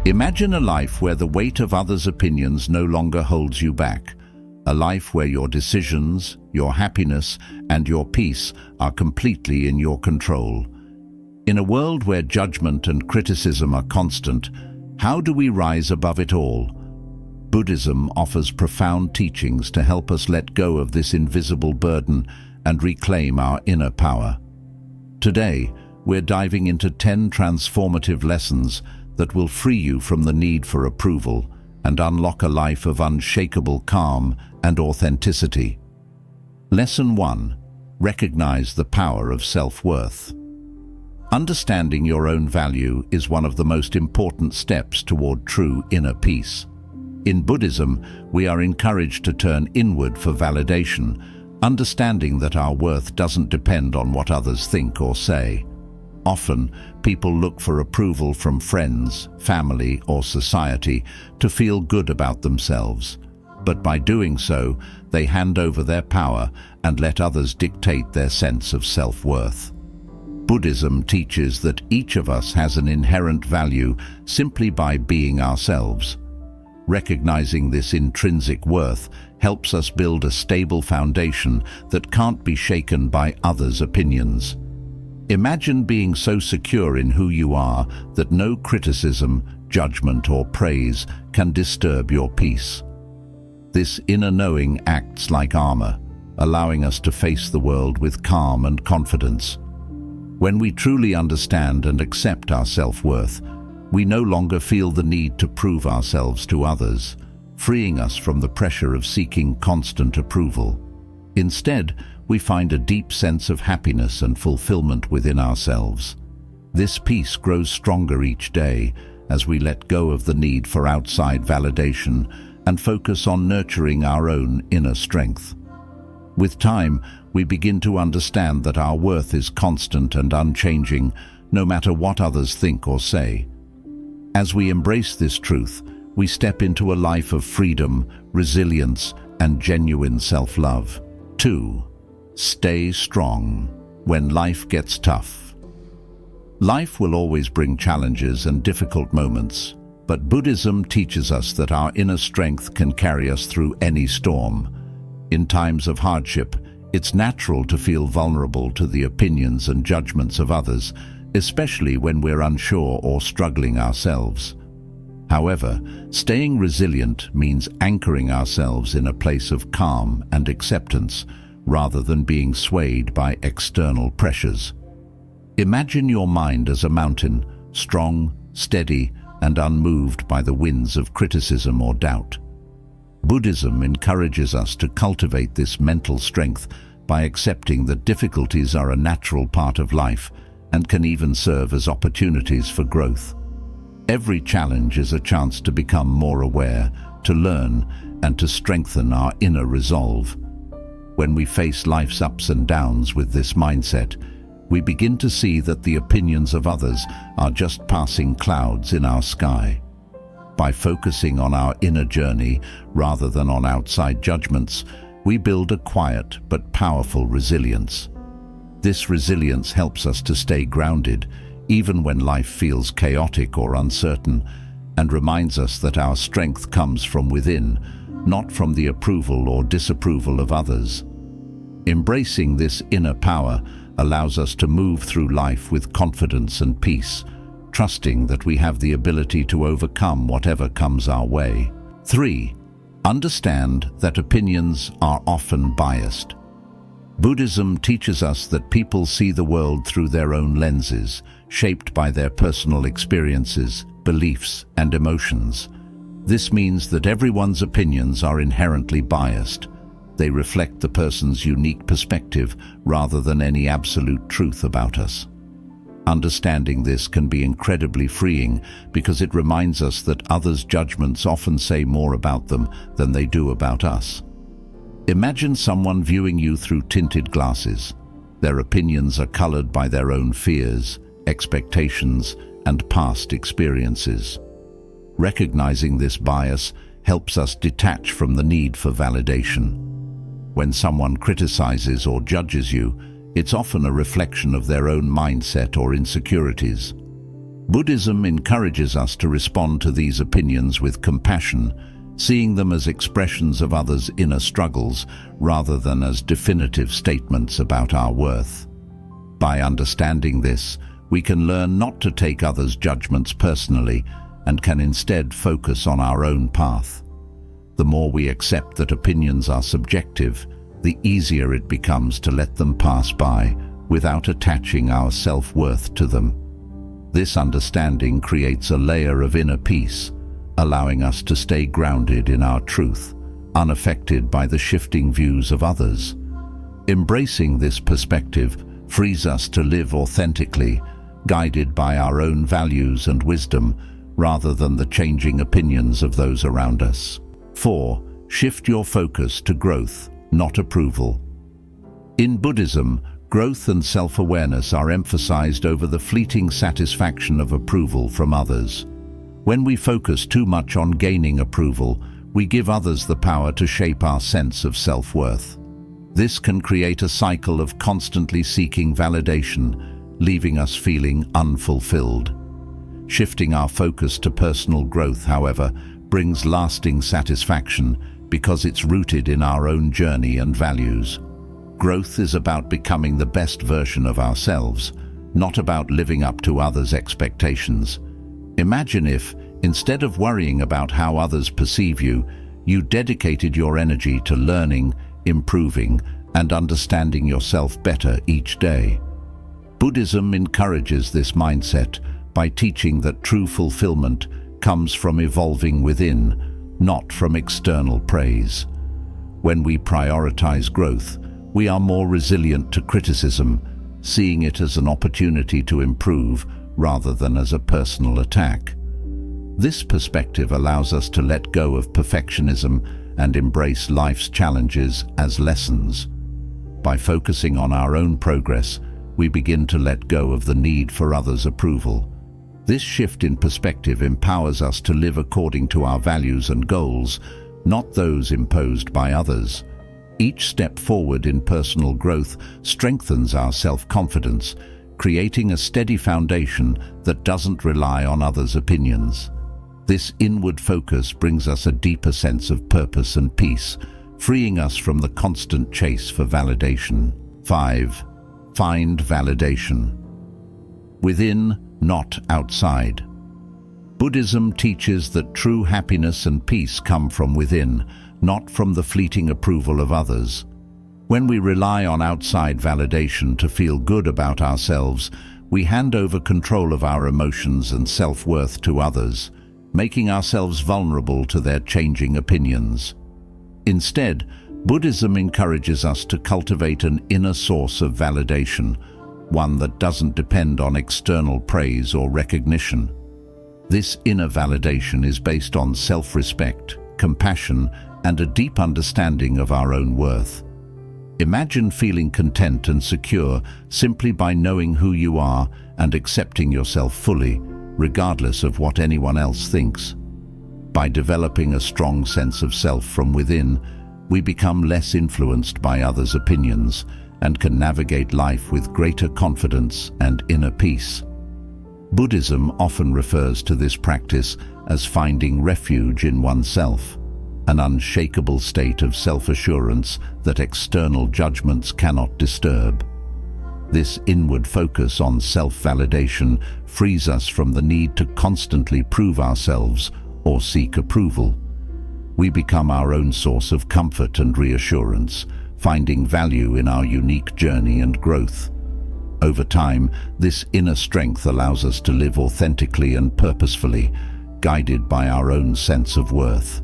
Imagine a life where the weight of others' opinions no longer holds you back. A life where your decisions, your happiness, and your peace are completely in your control. In a world where judgment and criticism are constant, how do we rise above it all? Buddhism offers profound teachings to help us let go of this invisible burden and reclaim our inner power. Today, we're diving into 10 transformative lessons that will free you from the need for approval and unlock a life of unshakable calm and authenticity. Lesson 1. Recognize the power of self-worth. Understanding your own value is one of the most important steps toward true inner peace. In Buddhism, we are encouraged to turn inward for validation, understanding that our worth doesn't depend on what others think or say. Often, people look for approval from friends, family, or society to feel good about themselves. But by doing so, they hand over their power and let others dictate their sense of self-worth. Buddhism teaches that each of us has an inherent value simply by being ourselves. Recognizing this intrinsic worth helps us build a stable foundation that can't be shaken by others' opinions. Imagine being so secure in who you are that no criticism, judgment, or praise can disturb your peace. This inner knowing acts like armor, allowing us to face the world with calm and confidence. When we truly understand and accept our self-worth, we no longer feel the need to prove ourselves to others, freeing us from the pressure of seeking constant approval. Instead, we find a deep sense of happiness and fulfillment within ourselves. This peace grows stronger each day as we let go of the need for outside validation and focus on nurturing our own inner strength. With time, we begin to understand that our worth is constant and unchanging, no matter what others think or say. As we embrace this truth, we step into a life of freedom, resilience, and genuine self-love. 2. Stay strong when life gets tough. Life will always bring challenges and difficult moments, but Buddhism teaches us that our inner strength can carry us through any storm. In times of hardship, it's natural to feel vulnerable to the opinions and judgments of others, especially when we're unsure or struggling ourselves. However, staying resilient means anchoring ourselves in a place of calm and acceptance, rather than being swayed by external pressures. Imagine your mind as a mountain, strong, steady, and unmoved by the winds of criticism or doubt. Buddhism encourages us to cultivate this mental strength by accepting that difficulties are a natural part of life and can even serve as opportunities for growth. Every challenge is a chance to become more aware, to learn, and to strengthen our inner resolve. When we face life's ups and downs with this mindset, we begin to see that the opinions of others are just passing clouds in our sky. By focusing on our inner journey rather than on outside judgments, we build a quiet but powerful resilience. This resilience helps us to stay grounded, even when life feels chaotic or uncertain, and reminds us that our strength comes from within, not from the approval or disapproval of others. Embracing this inner power allows us to move through life with confidence and peace, trusting that we have the ability to overcome whatever comes our way. 3. Understand that opinions are often biased. Buddhism teaches us that people see the world through their own lenses, shaped by their personal experiences, beliefs, and emotions. This means that everyone's opinions are inherently biased. They reflect the person's unique perspective rather than any absolute truth about us. Understanding this can be incredibly freeing because it reminds us that others' judgments often say more about them than they do about us. Imagine someone viewing you through tinted glasses. Their opinions are colored by their own fears, expectations, and past experiences. Recognizing this bias helps us detach from the need for validation. When someone criticizes or judges you, it's often a reflection of their own mindset or insecurities. Buddhism encourages us to respond to these opinions with compassion, seeing them as expressions of others' inner struggles rather than as definitive statements about our worth. By understanding this, we can learn not to take others' judgments personally and can instead focus on our own path. The more we accept that opinions are subjective, the easier it becomes to let them pass by without attaching our self-worth to them. This understanding creates a layer of inner peace, allowing us to stay grounded in our truth, unaffected by the shifting views of others. Embracing this perspective frees us to live authentically, guided by our own values and wisdom, rather than the changing opinions of those around us. 4. Shift your focus to growth, not approval. In Buddhism, growth and self-awareness are emphasized over the fleeting satisfaction of approval from others. When we focus too much on gaining approval, we give others the power to shape our sense of self-worth. This can create a cycle of constantly seeking validation, leaving us feeling unfulfilled. Shifting our focus to personal growth, however, brings lasting satisfaction because it's rooted in our own journey and values. Growth is about becoming the best version of ourselves, not about living up to others' expectations. Imagine if, instead of worrying about how others perceive you, you dedicated your energy to learning, improving, and understanding yourself better each day. Buddhism encourages this mindset by teaching that true fulfillment comes from evolving within, not from external praise. When we prioritize growth, we are more resilient to criticism, seeing it as an opportunity to improve rather than as a personal attack. This perspective allows us to let go of perfectionism and embrace life's challenges as lessons. By focusing on our own progress, we begin to let go of the need for others' approval. This shift in perspective empowers us to live according to our values and goals, not those imposed by others. Each step forward in personal growth strengthens our self-confidence, creating a steady foundation that doesn't rely on others' opinions. This inward focus brings us a deeper sense of purpose and peace, freeing us from the constant chase for validation. 5. Find validation within, not outside. Buddhism teaches that true happiness and peace come from within, not from the fleeting approval of others. When we rely on outside validation to feel good about ourselves, we hand over control of our emotions and self-worth to others, making ourselves vulnerable to their changing opinions. Instead, Buddhism encourages us to cultivate an inner source of validation, one that doesn't depend on external praise or recognition. This inner validation is based on self-respect, compassion, and a deep understanding of our own worth. Imagine feeling content and secure simply by knowing who you are and accepting yourself fully, regardless of what anyone else thinks. By developing a strong sense of self from within, we become less influenced by others' opinions and can navigate life with greater confidence and inner peace. Buddhism often refers to this practice as finding refuge in oneself, an unshakable state of self-assurance that external judgments cannot disturb. This inward focus on self-validation frees us from the need to constantly prove ourselves or seek approval. We become our own source of comfort and reassurance, finding value in our unique journey and growth. Over time, this inner strength allows us to live authentically and purposefully, guided by our own sense of worth.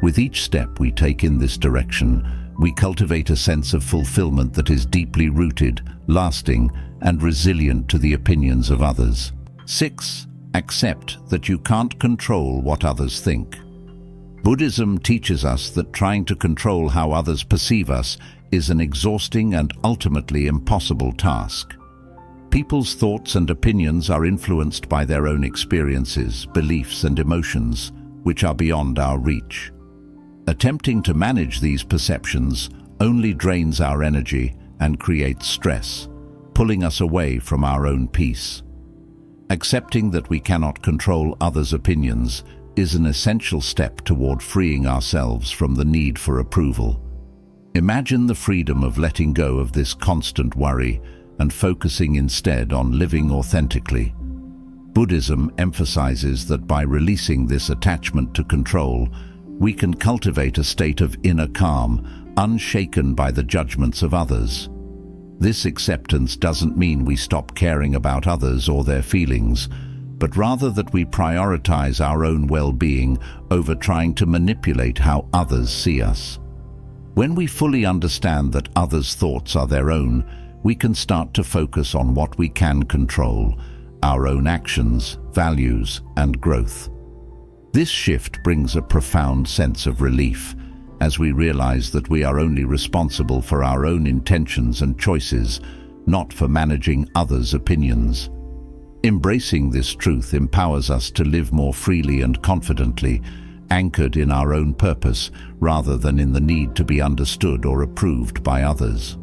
With each step we take in this direction, we cultivate a sense of fulfillment that is deeply rooted, lasting, and resilient to the opinions of others. 6. Accept that you can't control what others think. Buddhism teaches us that trying to control how others perceive us is an exhausting and ultimately impossible task. People's thoughts and opinions are influenced by their own experiences, beliefs, and emotions, which are beyond our reach. Attempting to manage these perceptions only drains our energy and creates stress, pulling us away from our own peace. Accepting that we cannot control others' opinions is an essential step toward freeing ourselves from the need for approval. Imagine the freedom of letting go of this constant worry and focusing instead on living authentically. Buddhism emphasizes that by releasing this attachment to control, we can cultivate a state of inner calm, unshaken by the judgments of others. This acceptance doesn't mean we stop caring about others or their feelings, but rather that we prioritize our own well-being over trying to manipulate how others see us. When we fully understand that others' thoughts are their own, we can start to focus on what we can control, our own actions, values, and growth. This shift brings a profound sense of relief, as we realize that we are only responsible for our own intentions and choices, not for managing others' opinions. Embracing this truth empowers us to live more freely and confidently, anchored in our own purpose rather than in the need to be understood or approved by others.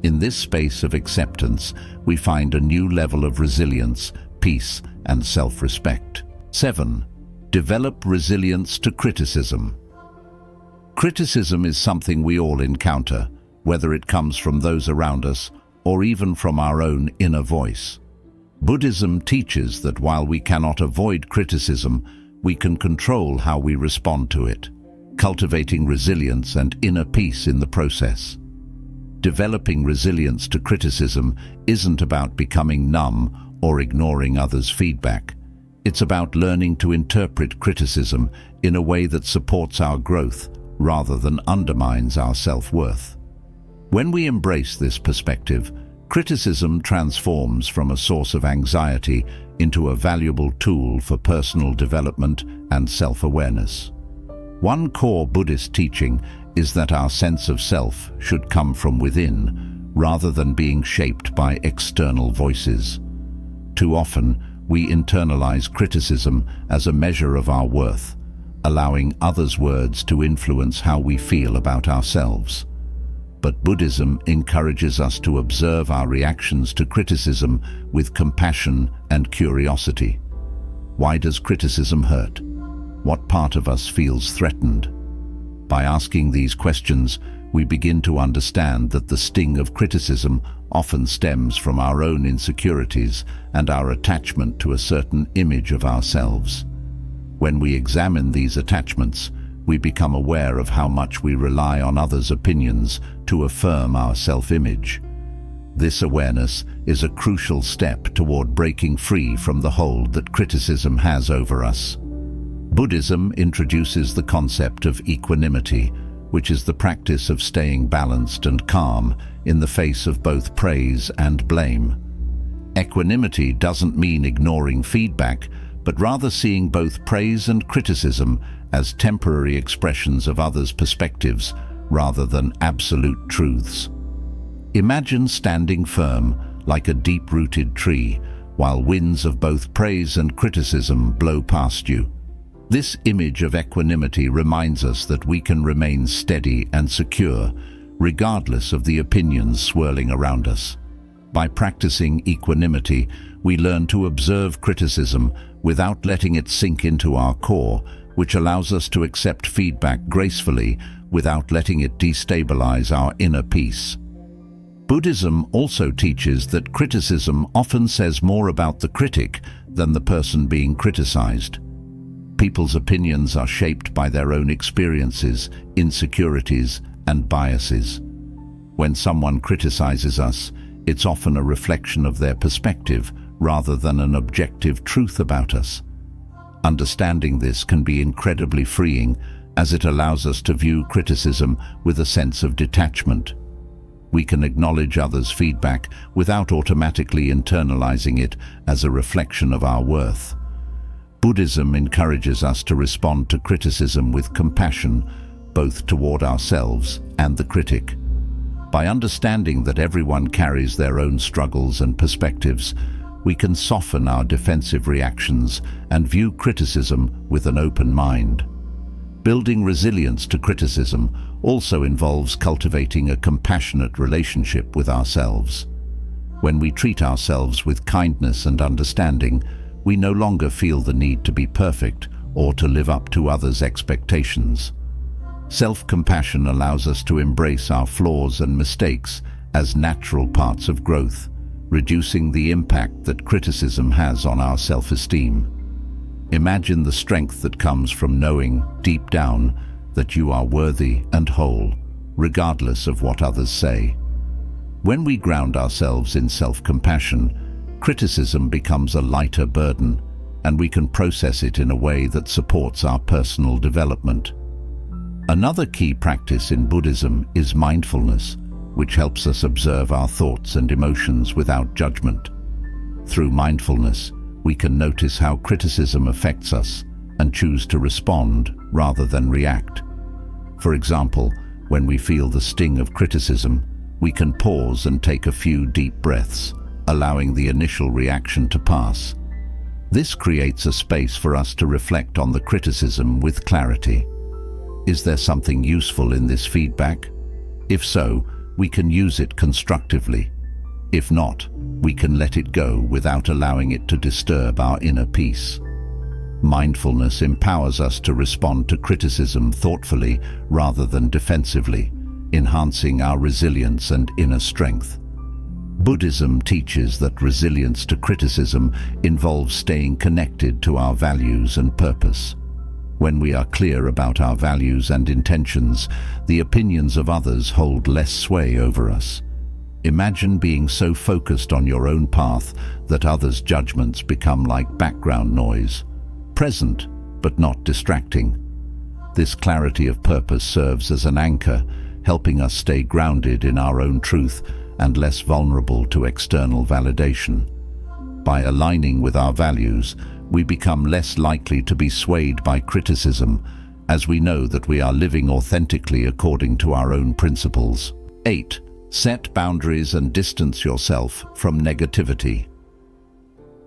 In this space of acceptance, we find a new level of resilience, peace, and self-respect. 7. Develop resilience to criticism. Criticism is something we all encounter, whether it comes from those around us or even from our own inner voice. Buddhism teaches that while we cannot avoid criticism, we can control how we respond to it, cultivating resilience and inner peace in the process. Developing resilience to criticism isn't about becoming numb or ignoring others' feedback. It's about learning to interpret criticism in a way that supports our growth rather than undermines our self-worth. When we embrace this perspective, criticism transforms from a source of anxiety into a valuable tool for personal development and self-awareness. One core Buddhist teaching is that our sense of self should come from within, rather than being shaped by external voices. Too often, we internalize criticism as a measure of our worth, allowing others' words to influence how we feel about ourselves. But Buddhism encourages us to observe our reactions to criticism with compassion and curiosity. Why does criticism hurt? What part of us feels threatened? By asking these questions, we begin to understand that the sting of criticism often stems from our own insecurities and our attachment to a certain image of ourselves. When we examine these attachments, we become aware of how much we rely on others' opinions to affirm our self-image. This awareness is a crucial step toward breaking free from the hold that criticism has over us. Buddhism introduces the concept of equanimity, which is the practice of staying balanced and calm in the face of both praise and blame. Equanimity doesn't mean ignoring feedback, but rather seeing both praise and criticism as temporary expressions of others' perspectives rather than absolute truths. Imagine standing firm like a deep-rooted tree while winds of both praise and criticism blow past you. This image of equanimity reminds us that we can remain steady and secure, regardless of the opinions swirling around us. By practicing equanimity, we learn to observe criticism without letting it sink into our core, which allows us to accept feedback gracefully without letting it destabilize our inner peace. Buddhism also teaches that criticism often says more about the critic than the person being criticized. People's opinions are shaped by their own experiences, insecurities, and biases. When someone criticizes us, it's often a reflection of their perspective rather than an objective truth about us. Understanding this can be incredibly freeing, as it allows us to view criticism with a sense of detachment. We can acknowledge others' feedback without automatically internalizing it as a reflection of our worth. Buddhism encourages us to respond to criticism with compassion, both toward ourselves and the critic. By understanding that everyone carries their own struggles and perspectives, we can soften our defensive reactions and view criticism with an open mind. Building resilience to criticism also involves cultivating a compassionate relationship with ourselves. When we treat ourselves with kindness and understanding, we no longer feel the need to be perfect or to live up to others' expectations. Self-compassion allows us to embrace our flaws and mistakes as natural parts of growth, reducing the impact that criticism has on our self-esteem. Imagine the strength that comes from knowing, deep down, that you are worthy and whole, regardless of what others say. When we ground ourselves in self-compassion, criticism becomes a lighter burden, and we can process it in a way that supports our personal development. Another key practice in Buddhism is mindfulness, which helps us observe our thoughts and emotions without judgment. Through mindfulness, we can notice how criticism affects us and choose to respond rather than react. For example, when we feel the sting of criticism, we can pause and take a few deep breaths, allowing the initial reaction to pass. This creates a space for us to reflect on the criticism with clarity. Is there something useful in this feedback? If so, we can use it constructively. If not, we can let it go without allowing it to disturb our inner peace. Mindfulness empowers us to respond to criticism thoughtfully rather than defensively, enhancing our resilience and inner strength. Buddhism teaches that resilience to criticism involves staying connected to our values and purpose. When we are clear about our values and intentions, the opinions of others hold less sway over us. Imagine being so focused on your own path that others' judgments become like background noise, present but not distracting. This clarity of purpose serves as an anchor, helping us stay grounded in our own truth and less vulnerable to external validation. By aligning with our values, we become less likely to be swayed by criticism, as we know that we are living authentically according to our own principles. 8. Set boundaries and distance yourself from negativity.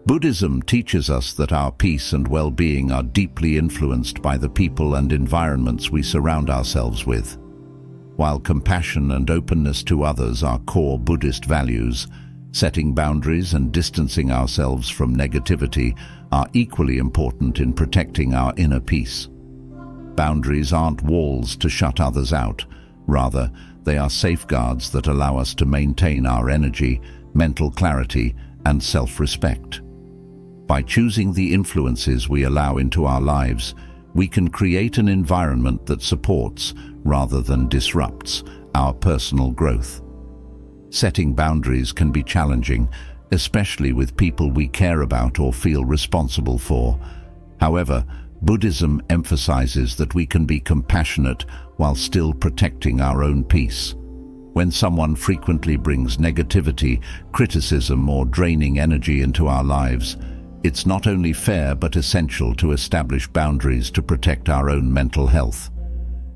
Buddhism teaches us that our peace and well-being are deeply influenced by the people and environments we surround ourselves with. While compassion and openness to others are core Buddhist values, setting boundaries and distancing ourselves from negativity are equally important in protecting our inner peace. Boundaries aren't walls to shut others out. Rather, they are safeguards that allow us to maintain our energy, mental clarity, and self-respect. By choosing the influences we allow into our lives, we can create an environment that supports, rather than disrupts, our personal growth. Setting boundaries can be challenging, especially with people we care about or feel responsible for. However, Buddhism emphasizes that we can be compassionate while still protecting our own peace. When someone frequently brings negativity, criticism, or draining energy into our lives, it's not only fair but essential to establish boundaries to protect our own mental health.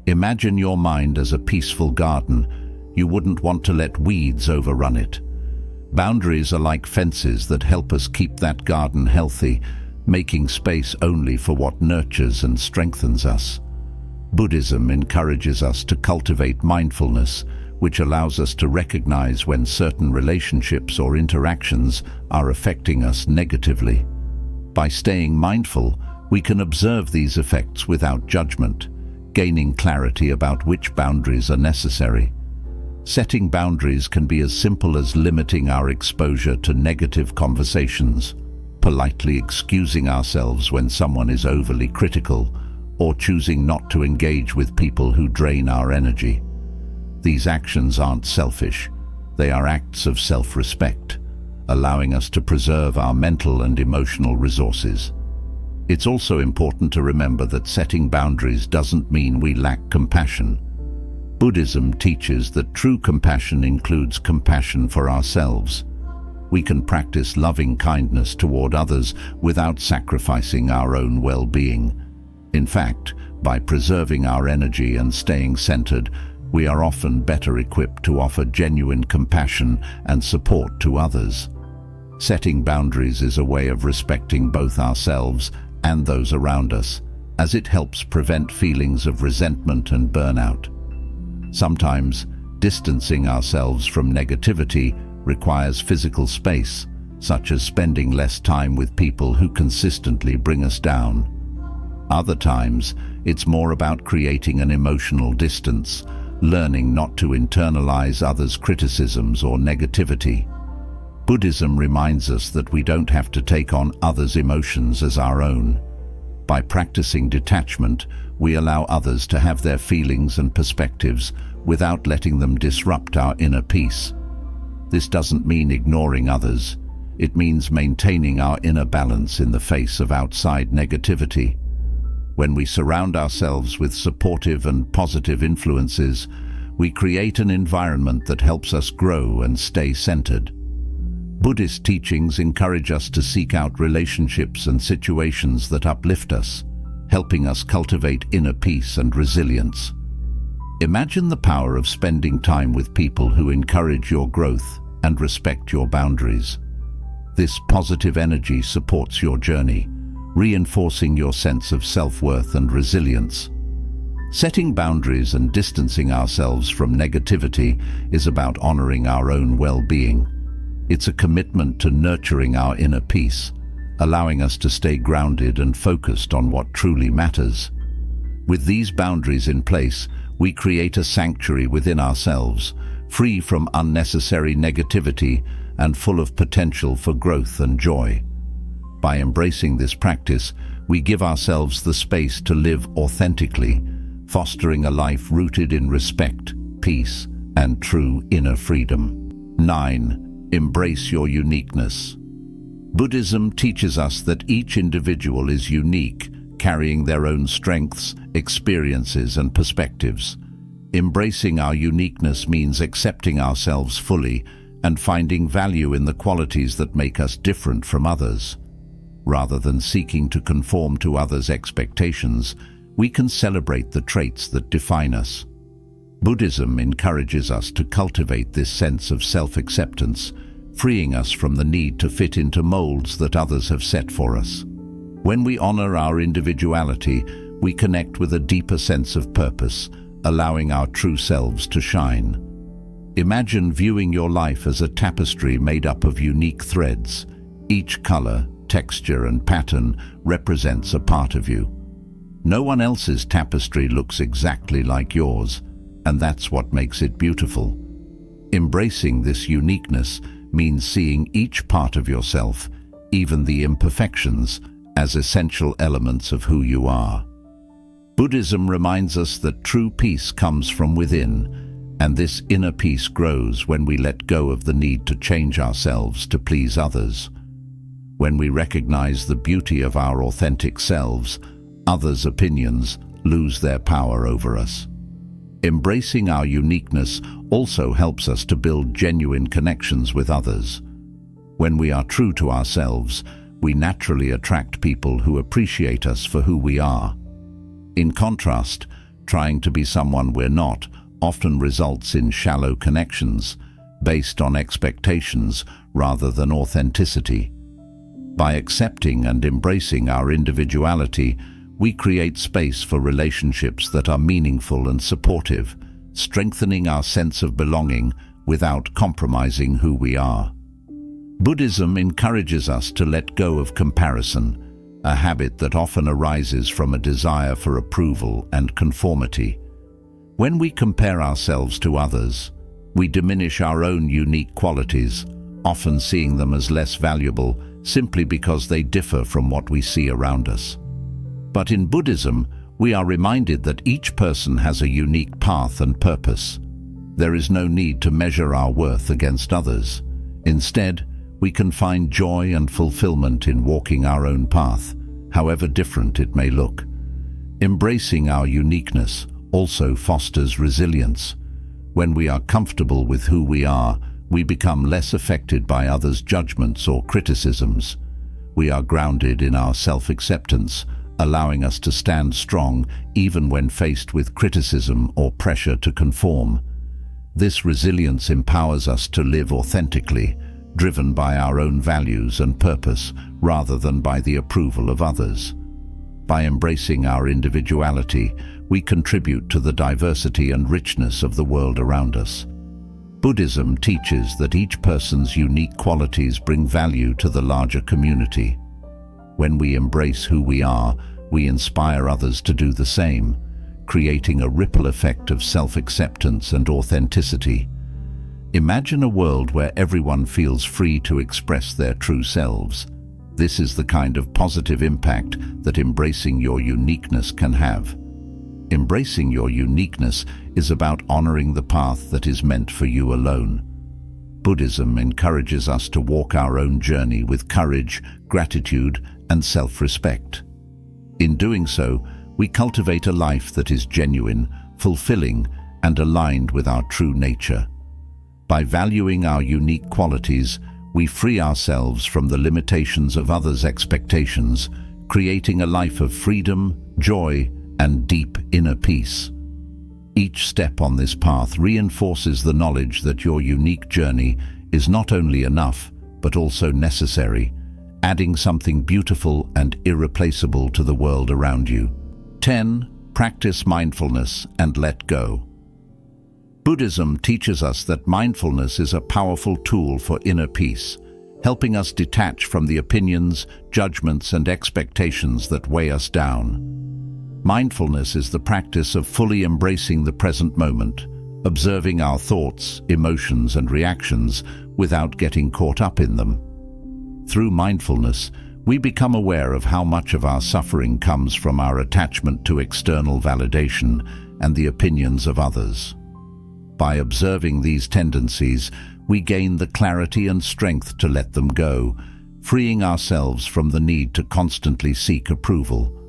Imagine your mind as a peaceful garden. You wouldn't want to let weeds overrun it. Boundaries are like fences that help us keep that garden healthy, making space only for what nurtures and strengthens us. Buddhism encourages us to cultivate mindfulness, which allows us to recognize when certain relationships or interactions are affecting us negatively. By staying mindful, we can observe these effects without judgment, gaining clarity about which boundaries are necessary. Setting boundaries can be as simple as limiting our exposure to negative conversations, politely excusing ourselves when someone is overly critical, or choosing not to engage with people who drain our energy. These actions aren't selfish. They are acts of self-respect, allowing us to preserve our mental and emotional resources. It's also important to remember that setting boundaries doesn't mean we lack compassion. Buddhism teaches that true compassion includes compassion for ourselves. We can practice loving kindness toward others without sacrificing our own well-being. In fact, by preserving our energy and staying centered, we are often better equipped to offer genuine compassion and support to others. Setting boundaries is a way of respecting both ourselves and those around us, as it helps prevent feelings of resentment and burnout. Sometimes, distancing ourselves from negativity requires physical space, such as spending less time with people who consistently bring us down. Other times, it's more about creating an emotional distance, learning not to internalize others' criticisms or negativity. Buddhism reminds us that we don't have to take on others' emotions as our own. By practicing detachment, we allow others to have their feelings and perspectives without letting them disrupt our inner peace. This doesn't mean ignoring others. It means maintaining our inner balance in the face of outside negativity. When we surround ourselves with supportive and positive influences, we create an environment that helps us grow and stay centered. Buddhist teachings encourage us to seek out relationships and situations that uplift us, helping us cultivate inner peace and resilience. Imagine the power of spending time with people who encourage your growth and respect your boundaries. This positive energy supports your journey, reinforcing your sense of self-worth and resilience. Setting boundaries and distancing ourselves from negativity is about honoring our own well-being. It's a commitment to nurturing our inner peace, allowing us to stay grounded and focused on what truly matters. With these boundaries in place, we create a sanctuary within ourselves, free from unnecessary negativity and full of potential for growth and joy. By embracing this practice, we give ourselves the space to live authentically, fostering a life rooted in respect, peace, and true inner freedom. 9. Embrace your uniqueness. Buddhism teaches us that each individual is unique, carrying their own strengths, experiences, and perspectives. Embracing our uniqueness means accepting ourselves fully and finding value in the qualities that make us different from others. Rather than seeking to conform to others' expectations, we can celebrate the traits that define us. Buddhism encourages us to cultivate this sense of self-acceptance, freeing us from the need to fit into molds that others have set for us. When we honor our individuality, we connect with a deeper sense of purpose, allowing our true selves to shine. Imagine viewing your life as a tapestry made up of unique threads. Each color, texture, and pattern represents a part of you. No one else's tapestry looks exactly like yours, and that's what makes it beautiful. Embracing this uniqueness means seeing each part of yourself, even the imperfections, as essential elements of who you are. Buddhism reminds us that true peace comes from within, and this inner peace grows when we let go of the need to change ourselves to please others. When we recognize the beauty of our authentic selves, others' opinions lose their power over us. Embracing our uniqueness also helps us to build genuine connections with others. When we are true to ourselves, we naturally attract people who appreciate us for who we are. In contrast, trying to be someone we're not often results in shallow connections based on expectations rather than authenticity. By accepting and embracing our individuality, we create space for relationships that are meaningful and supportive, strengthening our sense of belonging without compromising who we are. Buddhism encourages us to let go of comparison, a habit that often arises from a desire for approval and conformity. When we compare ourselves to others, we diminish our own unique qualities, often seeing them as less valuable simply because they differ from what we see around us. But in Buddhism, we are reminded that each person has a unique path and purpose. There is no need to measure our worth against others. Instead, we can find joy and fulfillment in walking our own path, however different it may look. Embracing our uniqueness also fosters resilience. When we are comfortable with who we are, we become less affected by others' judgments or criticisms. We are grounded in our self-acceptance, allowing us to stand strong even when faced with criticism or pressure to conform. This resilience empowers us to live authentically, driven by our own values and purpose rather than by the approval of others. By embracing our individuality, we contribute to the diversity and richness of the world around us. Buddhism teaches that each person's unique qualities bring value to the larger community. When we embrace who we are, we inspire others to do the same, creating a ripple effect of self-acceptance and authenticity. Imagine a world where everyone feels free to express their true selves. This is the kind of positive impact that embracing your uniqueness can have. Embracing your uniqueness is about honoring the path that is meant for you alone. Buddhism encourages us to walk our own journey with courage, gratitude, and self-respect. In doing so, we cultivate a life that is genuine, fulfilling, and aligned with our true nature. By valuing our unique qualities, we free ourselves from the limitations of others' expectations, creating a life of freedom, joy, and deep inner peace. Each step on this path reinforces the knowledge that your unique journey is not only enough, but also necessary, adding something beautiful and irreplaceable to the world around you. 10. Practice mindfulness and let go. Buddhism teaches us that mindfulness is a powerful tool for inner peace, helping us detach from the opinions, judgments, and expectations that weigh us down. Mindfulness is the practice of fully embracing the present moment, observing our thoughts, emotions, and reactions without getting caught up in them. Through mindfulness, we become aware of how much of our suffering comes from our attachment to external validation and the opinions of others. By observing these tendencies, we gain the clarity and strength to let them go, freeing ourselves from the need to constantly seek approval.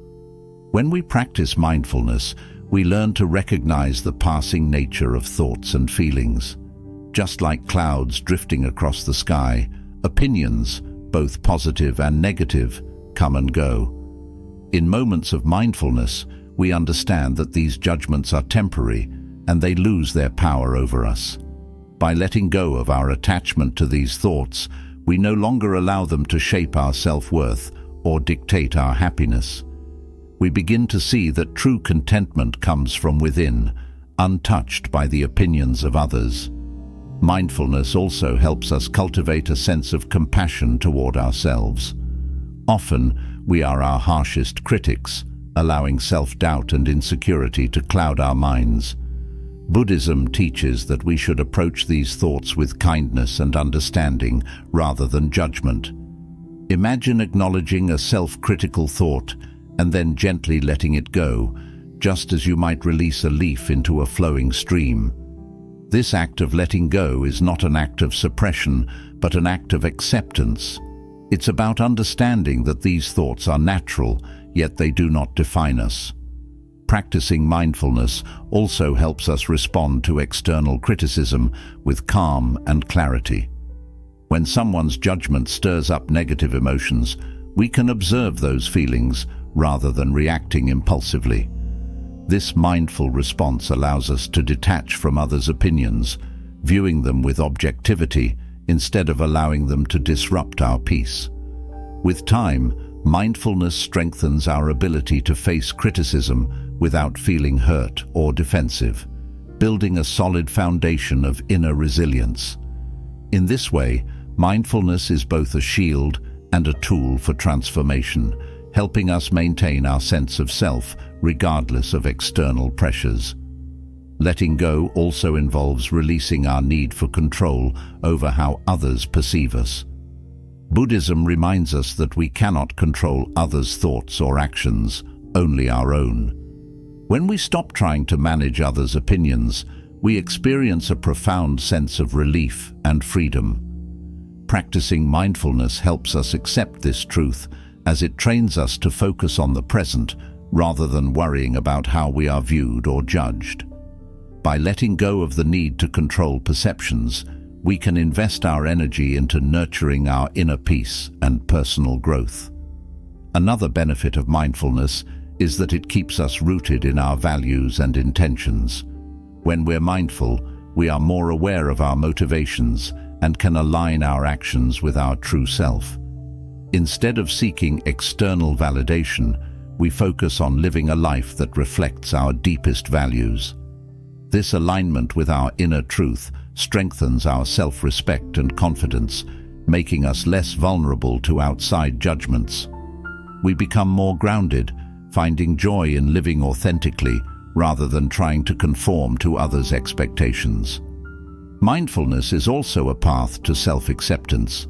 When we practice mindfulness, we learn to recognize the passing nature of thoughts and feelings. Just like clouds drifting across the sky, opinions, both positive and negative, come and go. In moments of mindfulness, we understand that these judgments are temporary and they lose their power over us. By letting go of our attachment to these thoughts, we no longer allow them to shape our self-worth or dictate our happiness. We begin to see that true contentment comes from within, untouched by the opinions of others. Mindfulness also helps us cultivate a sense of compassion toward ourselves. Often, we are our harshest critics, allowing self-doubt and insecurity to cloud our minds. Buddhism teaches that we should approach these thoughts with kindness and understanding rather than judgment. Imagine acknowledging a self-critical thought and then gently letting it go, just as you might release a leaf into a flowing stream. This act of letting go is not an act of suppression, but an act of acceptance. It's about understanding that these thoughts are natural, yet they do not define us. Practicing mindfulness also helps us respond to external criticism with calm and clarity. When someone's judgment stirs up negative emotions, we can observe those feelings rather than reacting impulsively. This mindful response allows us to detach from others' opinions, viewing them with objectivity instead of allowing them to disrupt our peace. With time, mindfulness strengthens our ability to face criticism without feeling hurt or defensive, building a solid foundation of inner resilience. In this way, mindfulness is both a shield and a tool for transformation, helping us maintain our sense of self regardless of external pressures. Letting go also involves releasing our need for control over how others perceive us. Buddhism reminds us that we cannot control others' thoughts or actions, only our own. When we stop trying to manage others' opinions, we experience a profound sense of relief and freedom. Practicing mindfulness helps us accept this truth, as it trains us to focus on the present rather than worrying about how we are viewed or judged. By letting go of the need to control perceptions, we can invest our energy into nurturing our inner peace and personal growth. Another benefit of mindfulness is that it keeps us rooted in our values and intentions. When we're mindful, we are more aware of our motivations and can align our actions with our true self. Instead of seeking external validation, we focus on living a life that reflects our deepest values. This alignment with our inner truth strengthens our self-respect and confidence, making us less vulnerable to outside judgments. We become more grounded, finding joy in living authentically rather than trying to conform to others' expectations. Mindfulness is also a path to self-acceptance.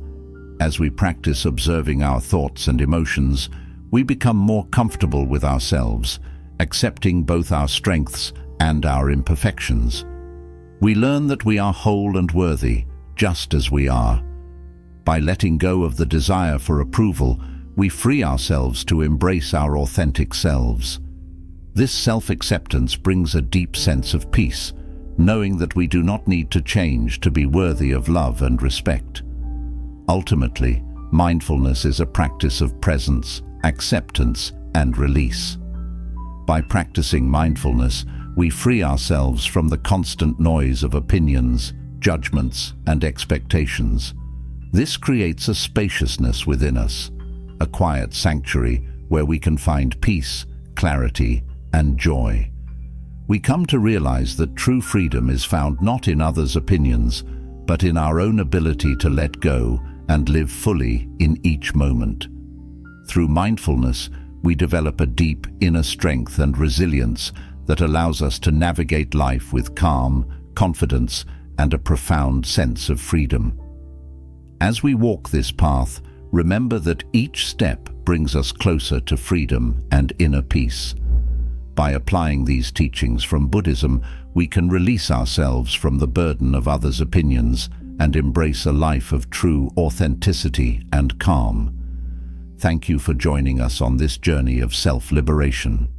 As we practice observing our thoughts and emotions, we become more comfortable with ourselves, accepting both our strengths and our imperfections. We learn that we are whole and worthy, just as we are. By letting go of the desire for approval, we free ourselves to embrace our authentic selves. This self-acceptance brings a deep sense of peace, knowing that we do not need to change to be worthy of love and respect. Ultimately, mindfulness is a practice of presence, acceptance, and release. By practicing mindfulness, we free ourselves from the constant noise of opinions, judgments, and expectations. This creates a spaciousness within us, a quiet sanctuary where we can find peace, clarity, and joy. We come to realize that true freedom is found not in others' opinions, but in our own ability to let go and live fully in each moment. Through mindfulness, we develop a deep inner strength and resilience that allows us to navigate life with calm, confidence, and a profound sense of freedom. As we walk this path, remember that each step brings us closer to freedom and inner peace. By applying these teachings from Buddhism, we can release ourselves from the burden of others' opinions and embrace a life of true authenticity and calm. Thank you for joining us on this journey of self-liberation.